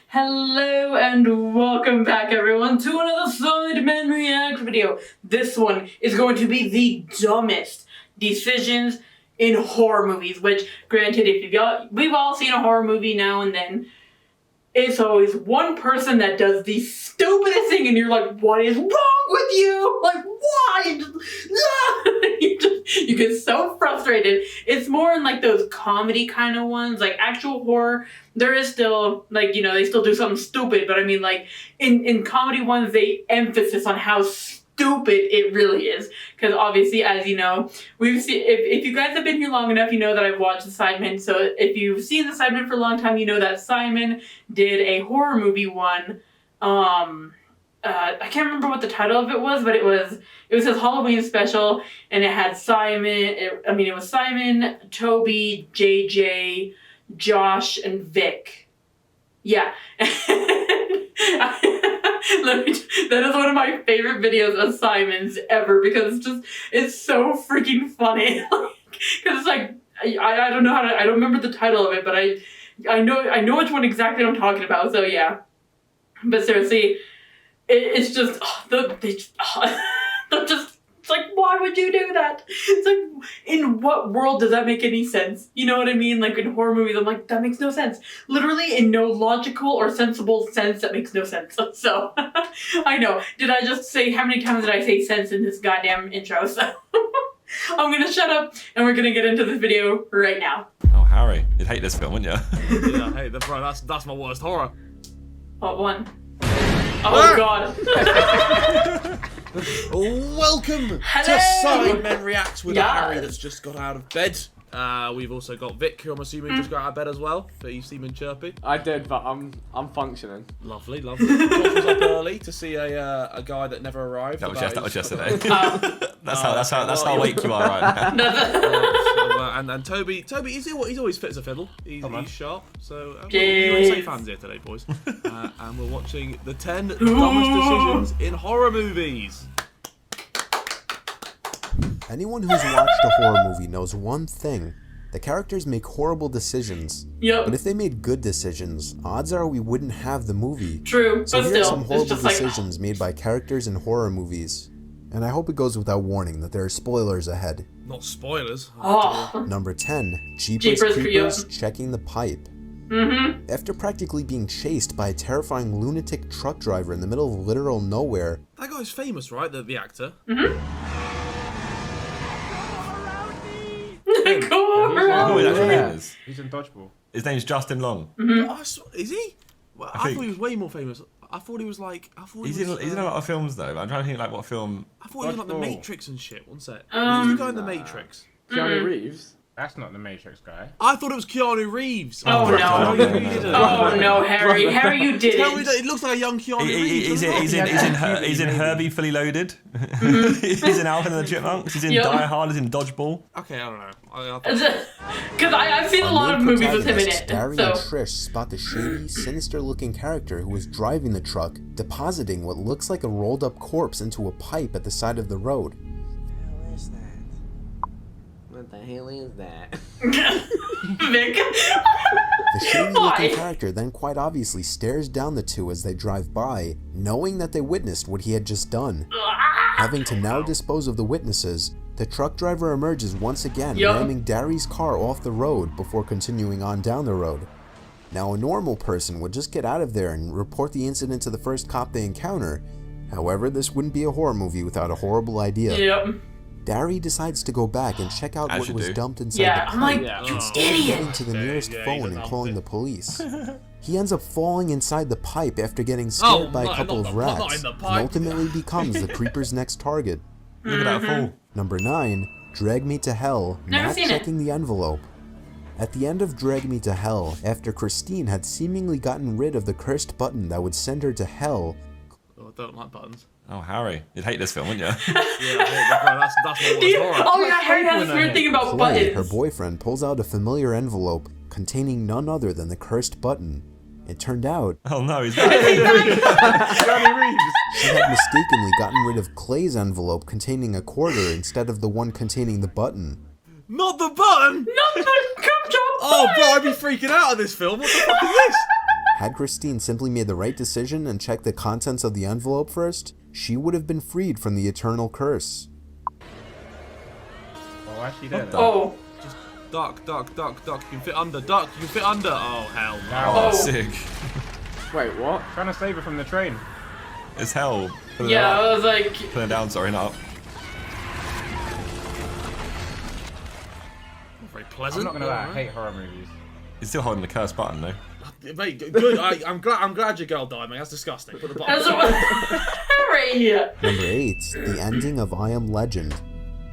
Hello and welcome back everyone to another Sidemen React video. This one is going to be the dumbest decisions in horror movies, which granted, we've all seen a horror movie now and then. It's always one person that does the stupidest thing and you're like, what is wrong with you? Like, why? You get so frustrated. It's more in like those comedy kind of ones, like actual horror. There is still, like, they still do something stupid, but I mean, like, in comedy ones, they emphasis on how stupid it really is. Because obviously, as you know, we've seen, if you guys have been here long enough, you know that I've watched the Sidemen. So if you've seen the Sidemen for a long time, you know that Simon did a horror movie one. I can't remember what the title of it was, but it was his Halloween special, and it had Simon. It was Simon, Toby, JJ, Josh, and Vic. Yeah. That is one of my favorite videos of Simon's ever, because it's so freaking funny. Because it's like, I don't know I don't remember the title of it, but I know which one exactly I'm talking about, so yeah. But seriously, it's just, it's like, why would you do that? It's like, in what world does that make any sense? You know what I mean? Like, in horror movies, I'm like, that makes no sense. Literally, in no logical or sensible sense, that makes no sense. So, I know. How many times did I say sense in this goddamn intro? So, I'm gonna shut up, and we're gonna get into this video right now. Oh, Harry, you'd hate this film, wouldn't you? Yeah, hey, that's my worst horror. What one? Oh, God. Welcome to Sidemen React with a Harry that's just got out of bed. We've also got Vic, who I'm assuming just got out of bed as well. But you seem chirpy. I did, but I'm functioning. Lovely. Josh was up early to see a guy that never arrived. That was yesterday. That's how weak you are right now. And Toby, he's always fit as a fiddle. He's sharp. So we're safe hands here today, boys. And we're watching the 10 dumbest decisions in horror movies. Anyone who's watched a horror movie knows one thing. The characters make horrible decisions. Yep. But if they made good decisions, odds are we wouldn't have the movie. True, So but here are still, some horrible it's just decisions made by characters in horror movies. And I hope it goes without warning that there are spoilers ahead. Not spoilers. Oh. Number 10. Jeepers Creepers checking the pipe. Mm-hmm. After practically being chased by a terrifying lunatic truck driver in the middle of literal nowhere. That guy's famous, right? The actor. Mm-hmm. He's in Dodgeball. His name's Justin Long. Mm-hmm. Is he? Well, I thought he was way more famous. I thought he was like. He's in a lot of films though. I'm trying to think like what film. I thought he was like the Matrix and shit. One sec. Um, Who's the guy in the Matrix? Keanu Reeves. That's not the Matrix guy. I thought it was Keanu Reeves. Oh, no. Oh no, Harry, you did Tell me it. that it looks like a young Keanu Reeves. He's in Herbie Fully Loaded. He's in Alvin and the Chipmunks. He's in Die Hard. He's in Dodgeball. Okay, I don't know. Because I've seen a lot of movies with him in it. Darry So. and Trish spot the shady, sinister-looking character who was driving the truck, depositing what looks like a rolled-up corpse into a pipe at the side of the road. What the hell is that? Vic. The shady-looking character then quite obviously stares down the two as they drive by, knowing that they witnessed what he had just done. Having to now dispose of the witnesses, the truck driver emerges once again, ramming Darry's car off the road before continuing on down the road. Now, a normal person would just get out of there and report the incident to the first cop they encounter. However, this wouldn't be a horror movie without a horrible idea. Yep. Darry decides to go back and check out what was dumped inside the pipe. I'm like, you Instead of idiot. getting to the nearest phone and calling the police. He ends up falling inside the pipe after getting scared by a couple of rats, and ultimately becomes the creeper's next target. Look at that fall. Number 9. Drag Me to Hell, Never not seen checking the envelope. At the end of Drag Me to Hell, after Christine had seemingly gotten rid of the cursed button that would send her to hell. Oh, I don't like buttons. Oh, Harry, you'd hate this film, wouldn't you? Yeah, that's my worst horror. Oh yeah, Harry has this weird thing about Clay, buttons. her boyfriend, pulls out a familiar envelope containing none other than the cursed button. It turned out Oh no, he's back. Keanu Reeves. she had mistakenly gotten rid of Clay's envelope containing a quarter instead of the one containing the button. Not the button. Not the gum drop. Oh, bro, I'd be freaking out of this film. What the fuck is this? Had Christine simply made the right decision and checked the contents of the envelope first, she would have been freed from the eternal curse. Oh, actually, there. Oh. Just duck. You can fit under. Duck. You can fit under. Oh hell. Oh, Oh. sick. Wait, what? Trying to save her from the train. It's hell. Put it Yeah, up. I was like, Put it down, sorry, not up. Not very pleasant. I'm not gonna lie, I hate horror movies. He's still holding the curse button, though. Mate, good. I'm glad your girl died, mate. That's disgusting. Put the button. that's what, Harry. Number 8. The ending of I Am Legend.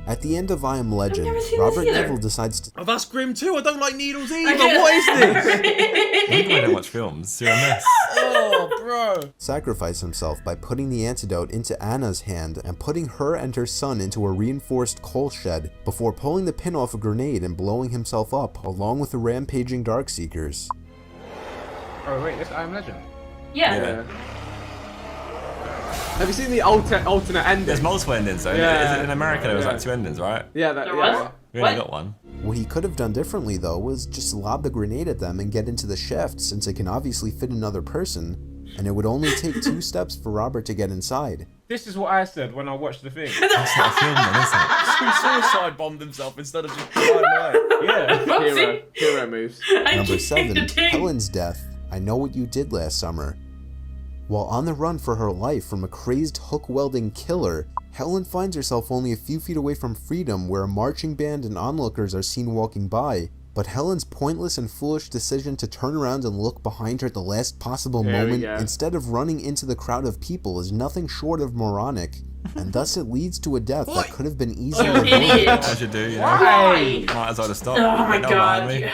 At the end of I Am Legend, never seen this Robert either. Neville decides to Oh, that's grim too. I don't like needles I either. can't- What is this? You don't watch films. You're a mess. Oh, bro. sacrifice himself by putting the antidote into Anna's hand and putting her and her son into a reinforced coal shed before pulling the pin off a grenade and blowing himself up along with the rampaging Darkseekers. Oh wait, this I Am Legend. Yeah. Yeah. Have you seen the alternate ending? There's multiple endings, though. Yeah. Is it in America, there was Yeah. like 2 endings, right? Yeah, that. There Yeah. was? We only What? got one. What he could have done differently though was just lob the grenade at them and get into the shaft since it can obviously fit another person, and it would only take 2 steps for Robert to get inside. This is what I said when I watched the thing. That's not a film, then, is it? He suicide bombed himself instead of just driving away. Yeah. Whoopsie. Hero moves. I Number kicked 7. the ting. Helen's death. I Know What You Did Last Summer. While on the run for her life from a crazed hook-welding killer, Helen finds herself only a few feet away from freedom where a marching band and onlookers are seen walking by, but Helen's pointless and foolish decision to turn around and look behind her at the last possible There we moment go. instead of running into the crowd of people is nothing short of moronic, and thus it leads to a death that could have been easily You avoided. idiot. As you do, you know. Why? Might as well have stopped. Oh my Don't god. mind me.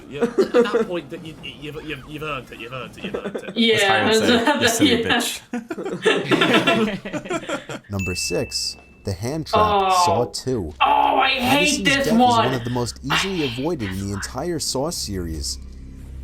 Yeah, at that point, that you've earned it. You've earned it. Yeah. That's how you would say, you silly yeah. bitch. Number 6. The Hand Trap, Oh. Saw 2. Oh, I hate Addison's this death is one one. of the most easily avoided in the entire Saw series.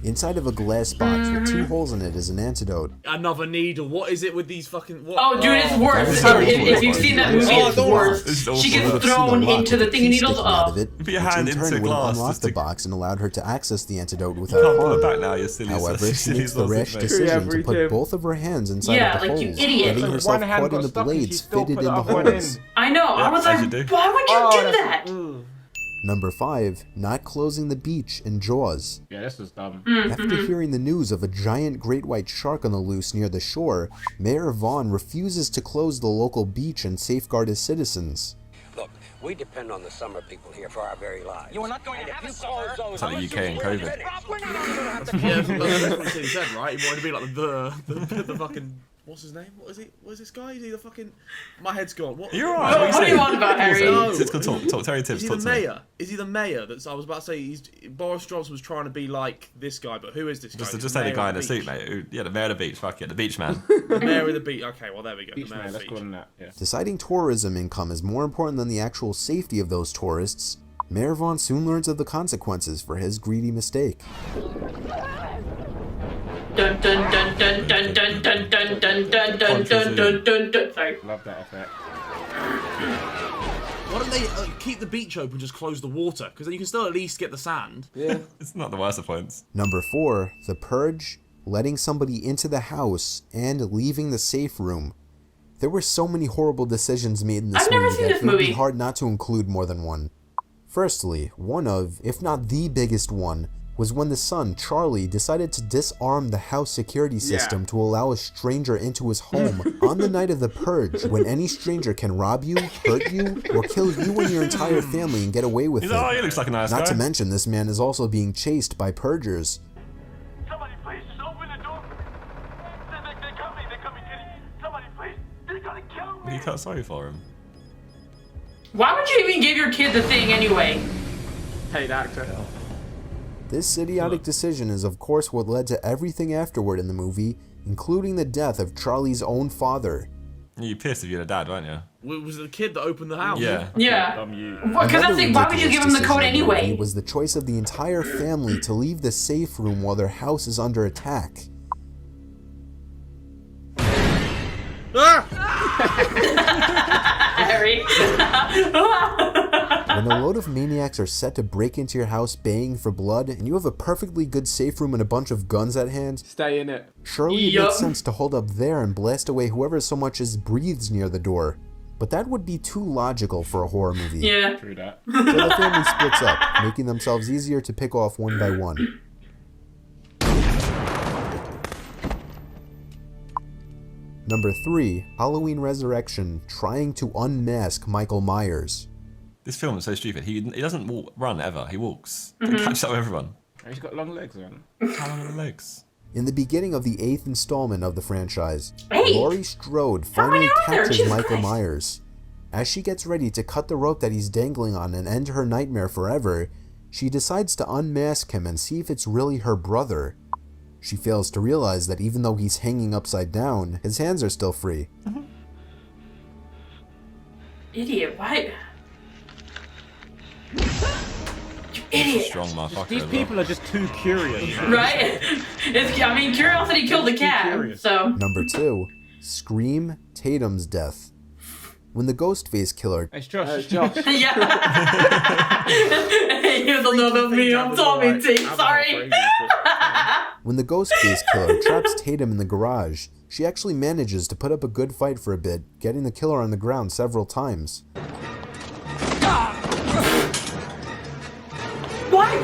Inside of a glass box with 2 holes in it is an antidote. Another needle. What is it with these fucking? What? Oh, dude, it's worse. That is If, terrible. if you've seen that movie, Oh, it's don't- worse. This is awful. She You would gets have seen a thrown lock into with the a thing key and needles sticking out up. of it, Put your which hand in turn into a would glass unlock just the to- box and allowed her to access the antidote You without can't pull it harm. back now, you're silly. However, she silly makes the sausage, rash mate. decision to every put time. both of her hands inside Yeah, of the like you holes, idiot. getting Like, herself one hand caught in got the stuck and she blades still fitted put in the the other one holes. in. I know. I was as like, you do. why would you Oh, do that's- that? Number 5. Not closing the beach in Jaws. Yeah, this was dumb. After hearing the news of a giant great white shark on the loose near the shore, Mayor Vaughn refuses to close the local beach and safeguard his citizens. Look, we depend on the summer people here for our very lives. You are not going to have a summer. It's like the UK and COVID. We're not only going to have to Yeah, that's what he said, right? He wanted to be like the fucking. What's his name? What is he? What is this guy? Is he the fucking? My head's gone. What? You're alright. What do you want about Harry? No. It's called talk. Terry Is Tibbs, he talk the to me. mayor? Is he the mayor? That's I was about to say. Boris Johnson was trying to be like this guy, but who is this guy? Just He's say the mayor guy of in the beach. suit, mate. Yeah, the mayor of the beach. Fuck it, the beach man. The mayor of the beach. Okay, well there we go. Beach the mayor man, of the let's beach. call him that. Yeah. Deciding tourism income is more important than the actual safety of those tourists, Mayor Vaughn soon learns of the consequences for his greedy mistake. Dun dun dun dun dun dun dun dun dun dun dun dun dun dun dun. Sorry. Love that effect. Why don't they keep the beach open? Just close the water, because then you can still at least get the sand. Yeah. It's not the worst of points. Number 4. The Purge, letting somebody into the house and leaving the safe room. There were so many horrible decisions made in this I've never movie seen that this it would be movie. hard not to include more than one. Firstly, one of, if not the biggest one, was when the son, Charlie, decided to disarm the house security system to allow a stranger into his home on the night of the Purge, when any stranger can rob you, hurt you, or kill you and your entire family and get away with He's it. like, oh, he looks like a nice guy. Not to mention, this man is also being chased by purgers. Somebody please, just open the door. They're coming, Kitty. Somebody please, they're gonna kill me. You felt sorry for him. Why would you even give your kid the thing anyway? Paid actor. This idiotic decision is of course what led to everything afterward in the movie, including the death of Charlie's own father. You pissed if you had a dad, weren't you? Was it the kid that opened the house? Yeah. Yeah. Dumb you. Because that's Another like, why would you give him the ridiculous code decision in the movie anyway? was the choice of the entire family to leave the safe room while their house is under attack. Ah! Harry. When a load of maniacs are set to break into your house baying for blood, and you have a perfectly good safe room and a bunch of guns at hand, Stay in it. surely it makes sense to hold up there and blast away whoever so much as breathes near the door. But that would be too logical for a horror movie. Yeah. True that. So the family splits up, making themselves easier to pick off one by one. Number 3, Halloween Resurrection, trying to unmask Michael Myers. This film is so stupid. He doesn't run ever. He walks. To catch up with everyone. He's got long legs, man. How long are the legs? In the beginning of the 8th installment of the franchise, Hey! Laurie Strode How many finally are there? catches Jesus Michael Christ. Myers. As she gets ready to cut the rope that he's dangling on and end her nightmare forever, she decides to unmask him and see if it's really her brother. She fails to realize that even though he's hanging upside down, his hands are still free. Idiot, why? You He's a idiot. strong motherfucker. These as well. people are just too curious. Right? I mean, curiosity killed the cat, curious. so. Number 2, Scream Tatum's death. When the Ghostface killer It's Josh. Josh. Yeah. You don't know about me, I'm Tommy T, sorry. When the Ghostface killer traps Tatum in the garage, she actually manages to put up a good fight for a bit, getting the killer on the ground several times. Why?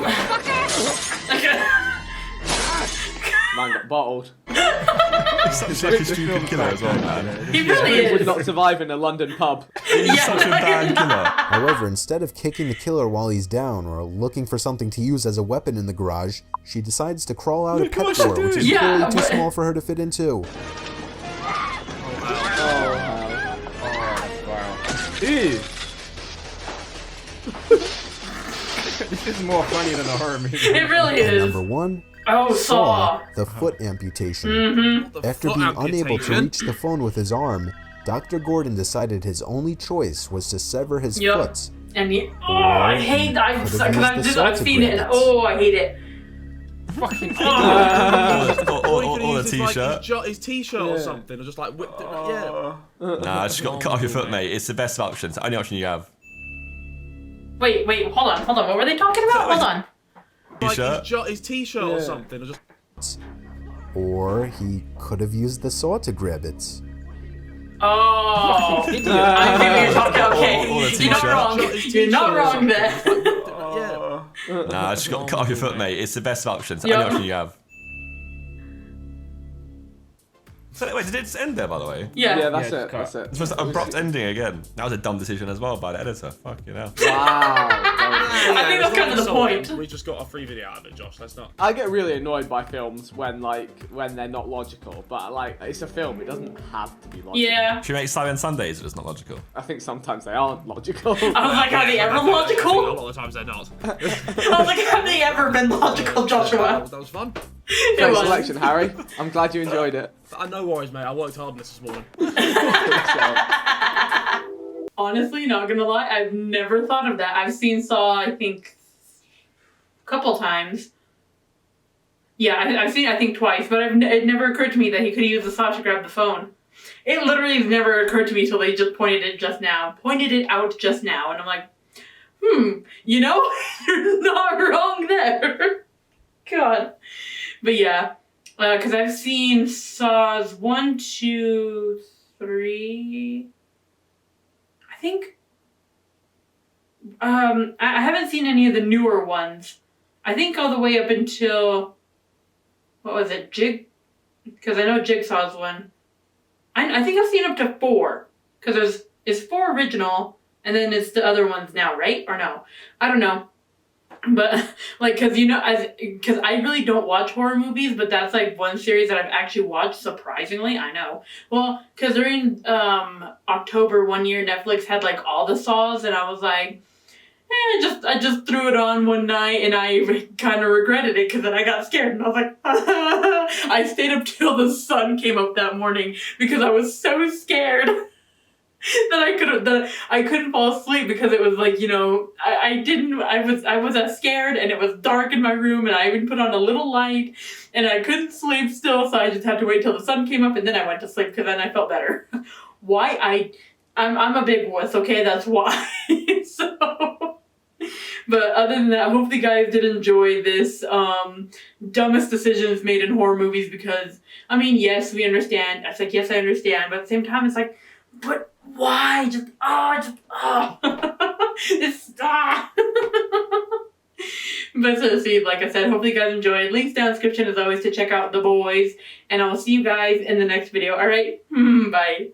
Man got bottled. He's such a stupid killer as well, man. He really Would is. not survive in a London pub. He's such a bad killer. However, instead of kicking the killer while he's down or looking for something to use as a weapon in the garage, she decides to crawl out a Look what pet she's door, which is doing. Yeah, clearly too but- small for her to fit into. Wow. Ew. This is more funny than a horror movie. It really And is. number 1, Oh, Saw. the foot amputation. Mm-hmm. After being unable to reach the phone with his arm, Dr. Gordon decided his only choice was to sever his Yep. foot. And he, oh, I hate that. Could've used Because the I've seen it, and salted oh, I hate it. Fucking Or a t-shirt. His t-shirt or something, or just like whipped it. Yeah. Nah, just got cut off your foot, mate. It's the best of options. Only option you have. Wait, hold on. What were they talking about? Hold on. Like T-shirt. his t-shirt or something, or just. Or he could have used the saw to grab it. Oh, I see what you're talking about. Okay, Or a you're not t-shirt. wrong. You're not wrong there. Yeah. Nah, just got cut off your foot, mate. It's the best of options. Yep. Only option you have. So, wait, did it just end there, by the way? Yeah. That's Yeah, it. cut. That's it. It's just an abrupt ending again. That was a dumb decision as well by the editor. Fucking hell. Wow. I think that's kind of the point. We just got a free video out of it, Josh. Let's not. I get really annoyed by films when they're not logical, but it's a film. It doesn't have to be logical. Yeah. Should we make Silent Sundays if it's not logical? I think sometimes they aren't logical. I was like, are they ever A logical? lot of times they're not. I was like, have they ever been logical, Joshua? That was fun. It Great was. selection, Harry. I'm glad you enjoyed it. No worries, mate. I worked hard on this morning. Honestly, not gonna lie, I've never thought of that. I've seen Saw, I think, a couple times. Yeah, I've seen it, I think, twice, but it never occurred to me that he could use the saw to grab the phone. It literally has never occurred to me until they just pointed it out just now, and I'm like, you know, you're not wrong there. God. But yeah, because I've seen Saws 1, 2, 3... I think I haven't seen any of the newer ones. I think all the way up until what was it, because I know Jigsaw's one. I think I've seen up to 4, because it's 4 original and then it's the other ones now, right? Or no? I don't know. But like, because I really don't watch horror movies, but that's like one series that I've actually watched, surprisingly. I know. Well, because during October one year, Netflix had like all the Saws, and I was like, I just threw it on one night, and I kind of regretted it because then I got scared, and I was like, I stayed up till the sun came up that morning because I was so scared. that I couldn't fall asleep because it was like, you know, I was scared, and it was dark in my room, and I even put on a little light, and I couldn't sleep still, so I just had to wait till the sun came up, and then I went to sleep because then I felt better. Why I'm a big wuss, okay? That's why. So But other than that, hopefully you guys did enjoy this dumbest decisions made in horror movies because, I mean, yes, we understand. It's like, yes, I understand. But at the same time, it's like, but why? But so see, like I said, hopefully you guys enjoyed. Links down in the description as always to check out The Boys. And I will see you guys in the next video. Alright? Bye.